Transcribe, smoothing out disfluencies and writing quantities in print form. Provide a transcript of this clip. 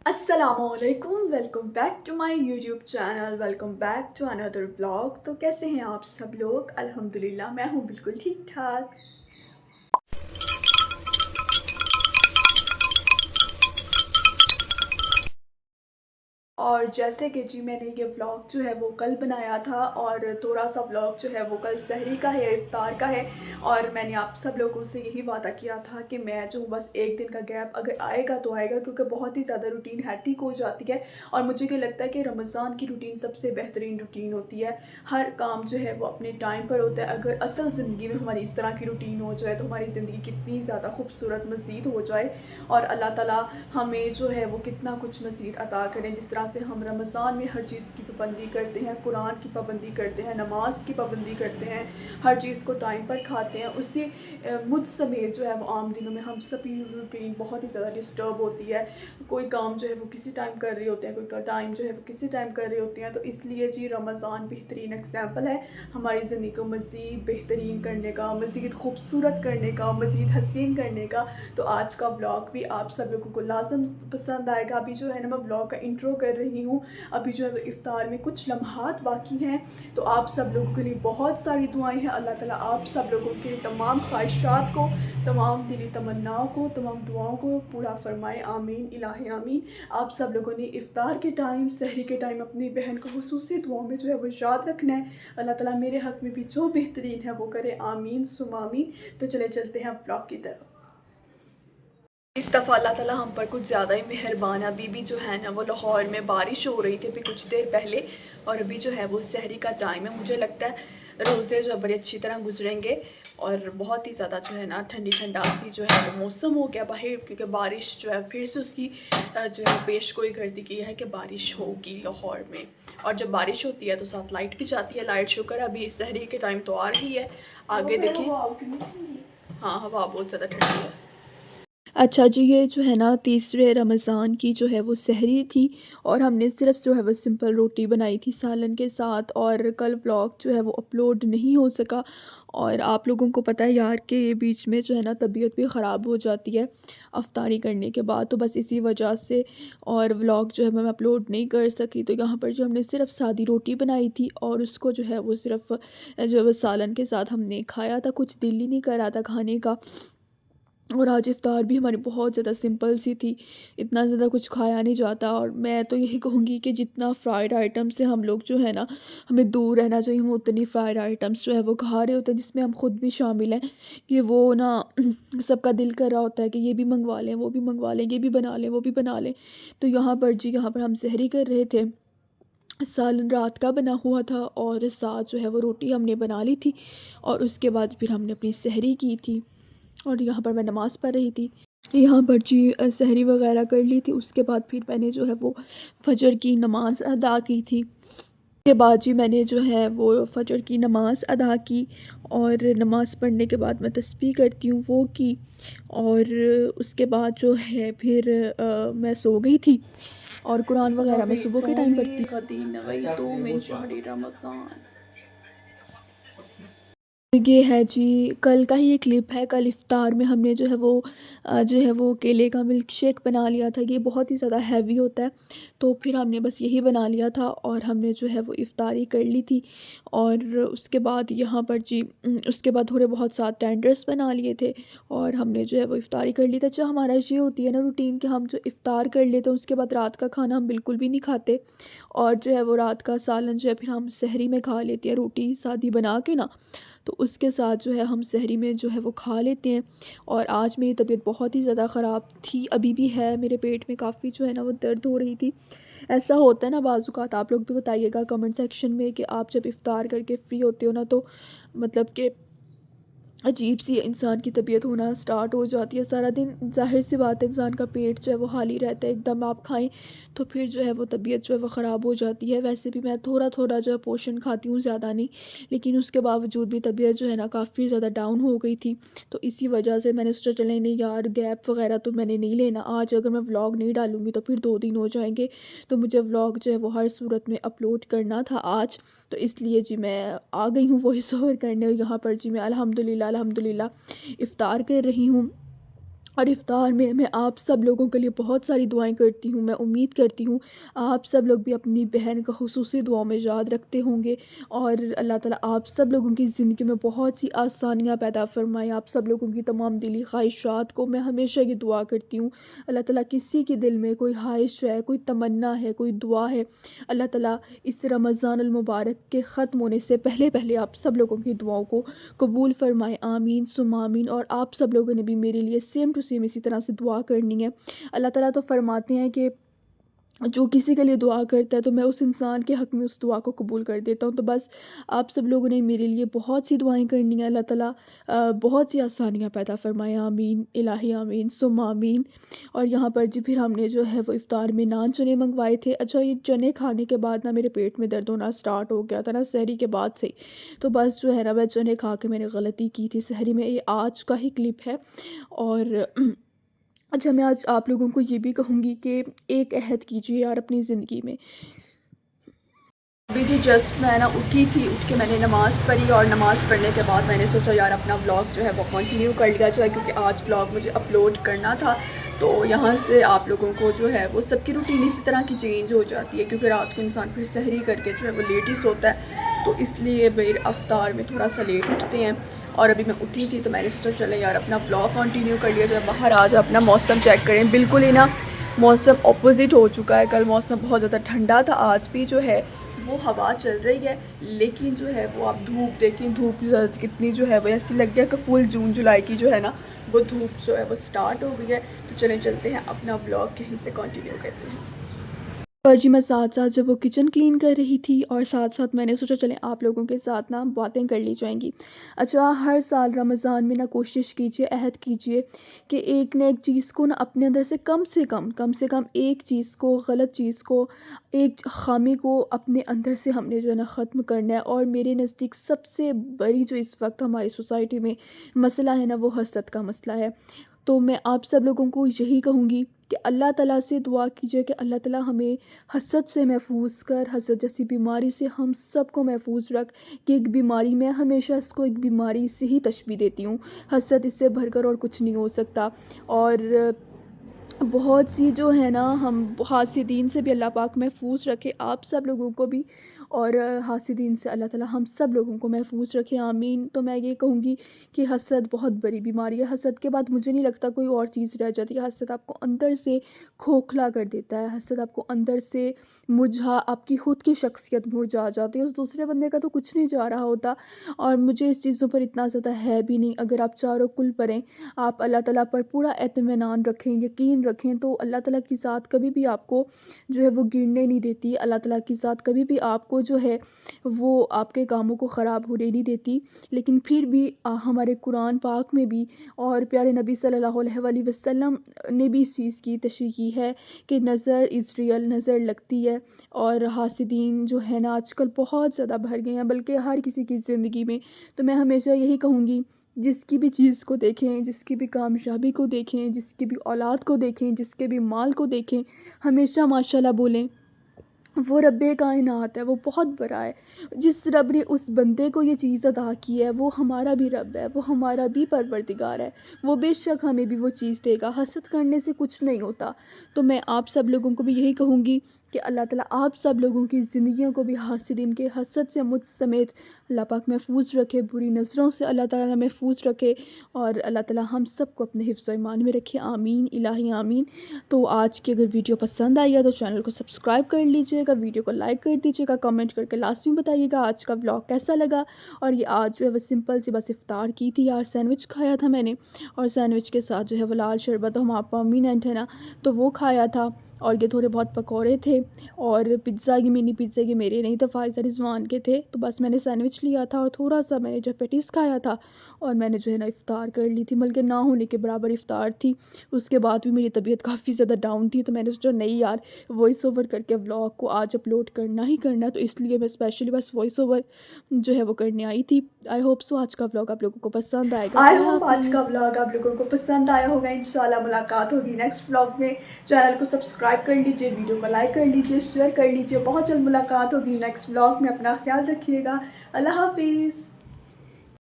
अस्सलामुअलैकुम, welcome back to my YouTube channel. Welcome back to another vlog. तो कैसे हैं आप सब लोग? अल्हम्दुलिल्लाह मैं हूँ बिल्कुल ठीक ठाक। और जैसे कि जी मैंने ये व्लॉग जो है वो कल बनाया था, और थोड़ा सा व्लॉग जो है वो कल सहरी का है, इफ्तार का है। और मैंने आप सब लोगों से यही वादा किया था कि मैं जो बस एक दिन का गैप अगर आएगा तो आएगा, क्योंकि बहुत ही ज़्यादा रूटीन हैट्रिक हो जाती है। और मुझे क्या लगता है कि रमज़ान की रूटीन सबसे बेहतरीन रूटीन होती है। हर काम जो है वो अपने टाइम पर होता है। अगर असल ज़िंदगी में हमारी इस तरह की रूटीन हो जाए तो हमारी ज़िंदगी कितनी ज़्यादा खूबसूरत मज़ीद हो जाए, और अल्लाह ताला हमें जो है वो कितना कुछ मज़ीद अता करें। जिस तरह से हम रमज़ान में हर चीज़ की पाबंदी करते हैं, कुरान की पाबंदी करते हैं, नमाज की पाबंदी करते हैं, हर चीज़ को टाइम पर खाते हैं, उससे मुझ समेत जो है वो आम दिनों में हम सभी रूटीन बहुत ही ज़्यादा डिस्टर्ब होती है। कोई काम जो है वो किसी टाइम कर रहे होते हैं, कोई का टाइम जो है वो किसी टाइम कर रहे होते हैं। तो इसलिए जी रमज़ान बेहतरीन एग्जाम्पल है हमारी ज़िंदगी को मज़ीद बेहतरीन करने का, मज़ीद खूबसूरत करने का, मज़ीद हसीन करने का। तो आज का व्लॉग भी आप सब लोगों को लाजम पसंद आएगा। अभी जो है ना मैं व्लॉग का इंट्रो कर रही हूँ। अभी जो है वो इफ्तार में कुछ लम्हात बाकी हैं। तो आप सब लोगों के लिए बहुत सारी दुआएं हैं। अल्लाह ताला आप सब लोगों के तमाम ख्वाहिशात को, तमाम दिली तमन्नाओं को, तमाम दुआओं को पूरा फरमाए। आमीन इलाही आमीन। आप सब लोगों ने इफ्तार के टाइम, सहरी के टाइम अपनी बहन को खुसूसी दुआओं में जो है वो याद रखना है। अल्लाह ताला मेरे हक़ में भी जो बेहतरीन है वो करे। आमीन सुम आमीन। तो चले चलते हैं व्लॉग की तरफ। इस दफ़ा अल्लाह ताला हम पर कुछ ज़्यादा ही मेहरबान है। अभी भी जो है ना वो लाहौर में बारिश हो रही थी अभी कुछ देर पहले, और अभी जो है वो सहरी का टाइम है। मुझे लगता है रोज़े जो बड़ी अच्छी तरह गुजरेंगे, और बहुत ही ज़्यादा जो है ना ठंडी ठंडा सी जो है वो मौसम हो गया बाहर, क्योंकि बारिश जो है फिर से उसकी जो है पेश गोई कर दी गई है कि बारिश होगी लाहौर में। और जब बारिश होती है तो साथ लाइट भी जाती है। लाइट शुक्र अभी सहरी के टाइम तो आ रही है। आगे देखें। हाँ, हवा बहुत ज़्यादा ठंडी है। अच्छा जी, ये जो है ना तीसरे रमज़ान की जो है वो सहरी थी, और हमने सिर्फ़ जो है वो सिंपल रोटी बनाई थी सालन के साथ। और कल व्लॉग जो है वो अपलोड नहीं हो सका। और आप लोगों को पता है यार कि ये बीच में जो है ना तबीयत भी ख़राब हो जाती है अफ़्तारी करने के बाद, तो बस इसी वजह से और व्लॉग जो है मैं अपलोड नहीं कर सकी। तो यहाँ पर जो हमने सिर्फ़ सादी रोटी बनाई थी, और उसको जो है वो सिर्फ़ जो है वो सालन के साथ हमने खाया था। कुछ दिल ही नहीं कर रहा था खाने का। और आज इफ़्तार भी हमारी बहुत ज़्यादा सिंपल सी थी, इतना ज़्यादा कुछ खाया नहीं जाता। और मैं तो यही कहूँगी कि जितना फ्राइड आइटम से हम लोग जो है ना, हमें दूर रहना चाहिए। हम उतनी फ्राइड आइटम्स जो है वो खा रहे होते हैं, जिसमें हम खुद भी शामिल हैं, कि वो ना सबका दिल कर रहा होता है कि ये भी मंगवा लें, वो भी मंगवा लें, ये भी बना लें, वो भी बना लें। तो यहाँ पर जी, यहाँ पर हम सहरी कर रहे थे। सालन रात का बना हुआ था, और साथ जो है वो रोटी हमने बना ली थी, और उसके बाद फिर हमने अपनी सहरी की थी। और यहाँ पर मैं नमाज़ पढ़ रही थी। यहाँ पर जी सहरी वग़ैरह कर ली थी। उसके बाद फिर मैंने जो है वो फ़जर की नमाज़ अदा की थी। उसके बाद जी मैंने जो है वो फ़जर की नमाज़ अदा की, और नमाज़ पढ़ने के बाद मैं तस्बीह करती हूँ वो की। और उसके बाद जो है फिर मैं सो गई थी। और कुरान वग़ैरह मैं सुबह के टाइम पढ़ती हूँ। ये है जी, कल का ही ये क्लिप है। कल इफ्तार में हमने जो है वो केले का मिल्क शेक बना लिया था। ये बहुत ही ज़्यादा हैवी होता है, तो फिर हमने बस यही बना लिया था, और हमने जो है वो इफ्तारी कर ली थी। और उसके बाद यहाँ पर जी उसके बाद थोड़े बहुत साथ टेंडर्स बना लिए थे, और हमने जो है वो इफ्तारी कर ली थी। अच्छा, हमारा ये होती है ना रूटीन कि हम जो इफ्तार कर लेते हैं उसके बाद रात का खाना हम बिल्कुल भी नहीं खाते, और जो है वो रात का सालन जो है फिर हम सहरी में खा लेते हैं, रोटी सादी बना के ना। तो उसके साथ जो है हम सहरी में जो है वो खा लेते हैं। और आज मेरी तबीयत बहुत ही ज़्यादा ख़राब थी, अभी भी है, मेरे पेट में काफ़ी जो है ना वो दर्द हो रही थी। ऐसा होता है ना बाज़ औक़ात, आप लोग भी बताइएगा कमेंट सेक्शन में कि आप जब इफ़्तार करके फ्री होते हो ना, तो मतलब कि अजीब सी इंसान की तबीयत होना स्टार्ट हो जाती है। सारा दिन ज़ाहिर सी बात है इंसान का पेट जो है वो खाली रहता है, एकदम आप खाएं तो फिर जो है वो तबीयत जो है वो ख़राब हो जाती है। वैसे भी मैं थोड़ा थोड़ा जो है पोर्शन खाती हूँ, ज़्यादा नहीं, लेकिन उसके बावजूद भी तबीयत जो है ना काफ़ी ज़्यादा डाउन हो गई थी। तो इसी वजह से मैंने सोचा चले नहीं यार, गैप वगैरह तो मैंने नहीं लेना। आज अगर मैं व्लॉग नहीं डालूँगी तो फिर 2 दिन हो जाएंगे, तो मुझे व्लॉग जो है वो हर सूरत में अपलोड करना था आज। तो इसलिए जी मैं आ गई हूँ वॉइस ओवर करने। यहाँ पर जी मैं अल्हम्दुलिल्लाह अल्हम्दुलिल्लाह इफ़्तार कर रही हूँ। और इफ़्तार में मैं आप सब लोगों के लिए बहुत सारी दुआएँ करती हूँ। मैं उम्मीद करती हूँ आप सब लोग भी अपनी बहन को ख़ुसूसी दुआओं में याद रखते होंगे और अल्लाह ताला आप सब लोगों की ज़िंदगी में बहुत सी आसानियाँ पैदा फ़रमाए। आप सब लोगों की तमाम दिली ख़्वाहिशात को मैं हमेशा ये दुआ करती हूँ। अल्लाह ताला किसी के दिल में कोई ख़्वाहिश है, कोई तमन्ना है, कोई दुआ है, अल्लाह ताला इस रमज़ानुल मुबारक के ख़त्म होने से पहले-पहले आप सब लोगों की दुआओं को कबूल फ़रमाएँ। आमीन सुम्मा आमीन। और आप सब लोगों ने भी मेरे लिए सेम टू सेम इसी तरह से दुआ करनी है। अल्लाह ताला तो फ़रमाते हैं कि जो किसी के लिए दुआ करता है तो मैं उस इंसान के हक़ में उस दुआ को कबूल कर देता हूँ। तो बस आप सब लोगों ने मेरे लिए बहुत सी दुआएँ करनी है। अल्लाह ताला बहुत सी आसानियाँ पैदा फ़रमाए। आमीन इलाही आमीन सुम्मा आमीन। और यहाँ पर जी फिर हमने जो है वो इफ़्तार में नान चने मँगवाए थे। अच्छा, ये चने खाने के बाद ना मेरे पेट में दर्द होना स्टार्ट हो गया था ना सहरी के बाद से ही। तो बस जो है ना मैं चने खा के मैंने गलती की थी सहरी में। ये आज का ही क्लिप है। और अच्छा, मैं आज आप लोगों को ये भी कहूँगी कि एक अहद कीजिए यार अपनी ज़िंदगी में। अभी जी जस्ट मैं ना उठी थी, उठ के मैंने नमाज़ पढ़ी और नमाज़ पढ़ने के बाद मैंने सोचा यार अपना व्लॉग जो है वो कंटिन्यू कर लिया जाए, क्योंकि आज व्लॉग मुझे अपलोड करना था। तो यहाँ से आप लोगों को जो है वो सबकी रूटीन इसी तरह की चेंज हो जाती है, क्योंकि रात को इंसान फिर सहरी करके जो है वो लेट ही सोता है। तो इसलिए फिर अफ्तार में थोड़ा सा लेट उठते हैं। और अभी मैं उठी थी तो मैंने सोचा चले यार अपना व्लॉग कंटिन्यू कर लिया जाए। बाहर आज अपना मौसम चेक करें, बिल्कुल ही ना मौसम ऑपोजिट हो चुका है। कल मौसम बहुत ज़्यादा ठंडा था, आज भी जो है वो हवा चल रही है, लेकिन जो है वो आप धूप देखें, धूप कितनी जो है वो ऐसी लग गया कि फुल जून जुलाई की जो है ना वो धूप जो है वो स्टार्ट हो गई है। तो चलें चलते हैं अपना व्लॉग यहीं से कंटिन्यू करते हैं। पर जी मैं साथ-साथ जब वो किचन क्लीन कर रही थी और साथ-साथ मैंने सोचा चलें आप लोगों के साथ ना बातें कर ली जाएँगी। अच्छा, हर साल रमज़ान में ना कोशिश कीजिए, अहद कीजिए कि एक ना एक चीज़ को ना अपने अंदर से कम से कम एक चीज़ को, गलत चीज़ को, एक ख़ामी को अपने अंदर से हमने जो है ना ख़त्म करना है। और मेरे नज़दीक सबसे बड़ी जो इस वक्त हमारी सोसाइटी में मसला है ना वो हसद का मसला है। तो मैं आप सब लोगों को यही कहूँगी कि अल्लाह ताला से दुआ कीजिए कि अल्लाह ताला हमें हसद से महफूज कर, हसद जैसी बीमारी से हम सबको महफूज रख। कि एक बीमारी, मैं हमेशा इसको एक बीमारी से ही तशबीह देती हूँ। हसद, इससे भरकर और कुछ नहीं हो सकता। और बहुत सी जो है ना हम हासिदीन से भी अल्लाह पाक महफूज रखे आप सब लोगों को भी। और हासिदीन से अल्लाह ताला हम सब लोगों को महफूज रखे आमीन। तो मैं ये कहूँगी कि हसद बहुत बड़ी बीमारी है। हसद के बाद मुझे नहीं लगता कोई और चीज़ रह जाती है। हसद आपको अंदर से खोखला कर देता है। हसद आपको अंदर से आपकी खुद की शख्सियत मुरझा जाती है, उस दूसरे बंदे का तो कुछ नहीं जा रहा होता। और मुझे इस चीज़ों पर इतना ज़्यादा है भी नहीं। अगर आप चारों कुल पढ़ें, आप अल्लाह ताला पर पूरा एतमानान रखें, यकीन रखें, तो अल्लाह ताला की ज़ात कभी भी आपको जो है वो गिरने नहीं देती। अल्लाह ताला की ज़ात कभी भी आपको जो है वो आपके कामों को ख़राब होने नहीं देती। लेकिन फिर भी हमारे कुरान पाक में भी और प्यारे नबी सल्लल्लाहु अलैहि वसल्लम ने भी इस चीज़ की तशरीह की है कि नज़र इज़ रियल, नज़र लगती है। और हासिदीन जो है ना आजकल बहुत ज़्यादा भर गए हैं, बल्कि हर किसी की ज़िंदगी में। तो मैं हमेशा यही कहूँगी, जिसकी भी चीज़ को देखें, जिसकी भी कामयाबी को देखें, जिसकी भी औलाद को देखें, जिसके भी माल को देखें, हमेशा माशाल्लाह बोलें। वो रब्बे कायनात है, वो बहुत बड़ा है। जिस रब ने उस बंदे को ये चीज़ अता की है वो हमारा भी रब है, वो हमारा भी परवरदिगार है। वो बेशक हमें भी वो चीज़ देगा। हसद करने से कुछ नहीं होता। तो मैं आप सब लोगों को भी यही कहूँगी कि अल्लाह ताला आप सब लोगों की ज़िंदगियों को भी हासिदीन के हसद से मुझ समेत अल्लाह पाक महफूज रखे, बुरी नज़रों से अल्लाह ताला महफूज रखे। और अल्लाह ताला हम सबको अपने हिफ्ज़ व ईमान में रखे आमीन इलाही आमीन। तो आज की अगर वीडियो पसंद आई है तो चैनल को सब्सक्राइब कर लीजिएगा, वीडियो को लाइक कर दीजिएगा, कमेंट करके लास्ट में बताइएगा आज का व्लॉग कैसा लगा। और ये आज जो है वो सिंपल सी बस इफ्तार की थी यार, सैंडविच खाया था मैंने। और सैंडविच के साथ जो है वो लाल शरबत हम आप मीनट है ना, तो वो खाया था। और ये थोड़े बहुत पकौड़े थे। और पिज़्ज़ा, ये मिनी पिज़्ज़ा ये मेरे नहीं थे, फ़ायज़ा रिज़वान के थे। तो बस मैंने सैंडविच लिया था और थोड़ा सा मैंने जो पेटीज़ खाया था। और मैंने जो है ना इफ़्तार कर ली थी, बल्कि ना होने के बराबर इफ़्तार थी। उसके बाद भी मेरी तबीयत काफ़ी ज़्यादा डाउन थी, तो मैंने सोचा नहीं यार, वॉइस ओवर करके व्लॉग को आज अपलोड करना ही करना। तो इसलिए मैं स्पेशली बस वॉइस ओवर जो है वो करने आई थी। आई होप सो आज का व्लॉग आप लोगों को पसंद आएगा। आई होप आज का व्लॉग आप लोगों को पसंद आया होगा। इंशाल्लाह मुलाकात होगी नेक्स्ट व्लॉग में। चैनल को सब्सक्राइब कर लीजिए, वीडियो को लाइक कर लीजिए, शेयर कर लीजिए। बहुत जल्द मुलाकात होगी नेक्स्ट व्लॉग में। अपना ख्याल रखिएगा। अल्लाह हाफिज़।